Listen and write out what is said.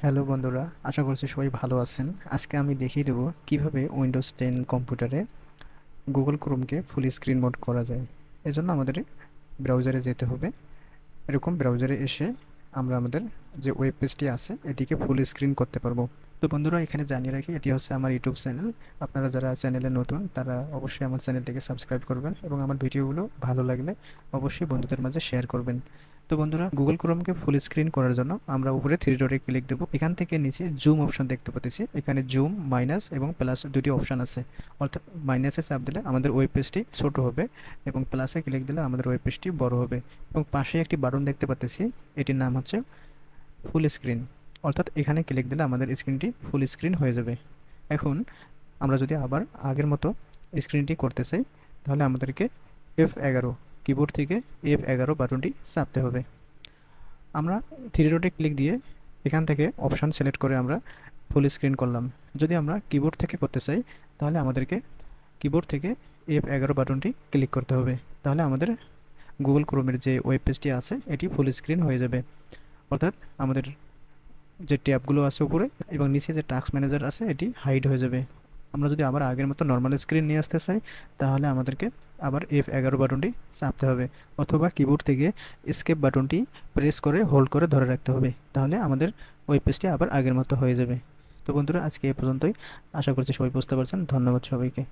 Hello বন্ধুরা, আশা করছি সবাই ভালো আছেন। আজকে আমি দেখিয়ে দেবো কিভাবে উইন্ডোজ 10 কম্পিউটারে গুগল ক্রোমকে ফুল স্ক্রিন মোড করা যায়। এজন্য আমাদের ব্রাউজারে যেতে হবে। এরকম ব্রাউজারে এসে আমরা আমাদের যে ওয়েব পেজটি আছে এটিকে ফুল স্ক্রিন করতে পারবো। তো বন্ধুরা, এখানে জানিয়ে রাখি, এটি হচ্ছে আমার ইউটিউব চ্যানেল। আপনারা যারা চ্যানেলে নতুন তারা অবশ্যই আমার চ্যানেলটিকে সাবস্ক্রাইব করবেন এবং আমার ভিডিওগুলো ভালো লাগলে অবশ্যই বন্ধুদের মাঝে শেয়ার করবেন। তো বন্ধুরা, গুগল ক্রোমকে ফুল স্ক্রিন করার জন্য আমরা উপরে থ্রি ডটে ক্লিক দেবো। এখান থেকে নিচে জুম অপশন দেখতে পাচ্ছি। এখানে জুম, মাইনাস এবং প্লাস দুটি অপশন আছে। অর্থাৎ মাইনাসে চাপ দিলে আমাদের ওয়েব পেজটি ছোট হবে এবং প্লাসে ক্লিক দিলে আমাদের ওয়েব পেজটি বড় হবে। এবং পাশে একটি বাটন দেখতে পাচ্ছি, এটির নাম হচ্ছে ফুল স্ক্রিন। অর্থাৎ এখানে ক্লিক দিলে আমাদের স্ক্রিনটি ফুল স্ক্রিন হয়ে যাবে। এখন আমরা যদি আবার আগের মতো স্ক্রিনটি করতে চাই, তাহলে আমাদেরকে F11 কিবোর্ড থেকে F11 বাটনটি চাপতে হবে। আমরা থ্রি ডটে ক্লিক দিয়ে এখান থেকে অপশান সিলেক্ট করে আমরা ফুল স্ক্রিন করলাম। যদি আমরা কিবোর্ড থেকে করতে চাই, তাহলে আমাদেরকে কিবোর্ড থেকে F11 বাটনটি ক্লিক করতে হবে। তাহলে আমাদের গুগল ক্রোমের যে ওয়েব পেজটি আছে এটি ফুল স্ক্রিন হয়ে যাবে। অর্থাৎ আমাদের যে ট্যাবগুলো আছে উপরে এবং নিচে যে টাস্ক ম্যানেজার আছে এটি হাইড হয়ে যাবে। আমরা যদি আবার আগের মতো নর্মাল স্ক্রিন নিয়ে আসতে চাই, তাহলে আমাদেরকে আবার F11 বাটনটি চাপতে হবে, অথবা কিবোর্ড থেকে এস্কেপ বাটনটি প্রেস করে হোল্ড করে ধরে রাখতে হবে। তাহলে আমাদের ওয়েব পেজটি আবার আগের মতো হয়ে যাবে। তো বন্ধুরা, আজকে এই পর্যন্তই। আশা করছি সবাই বুঝতে পারছেন। ধন্যবাদ সবাইকে।